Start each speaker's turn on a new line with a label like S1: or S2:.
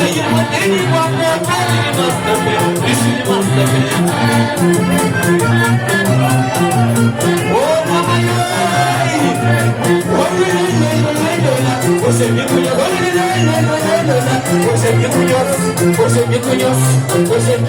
S1: Hãy subscribe cho kênh Ghiền Mì Gõ để không bỏ lỡ những video hấp dẫn.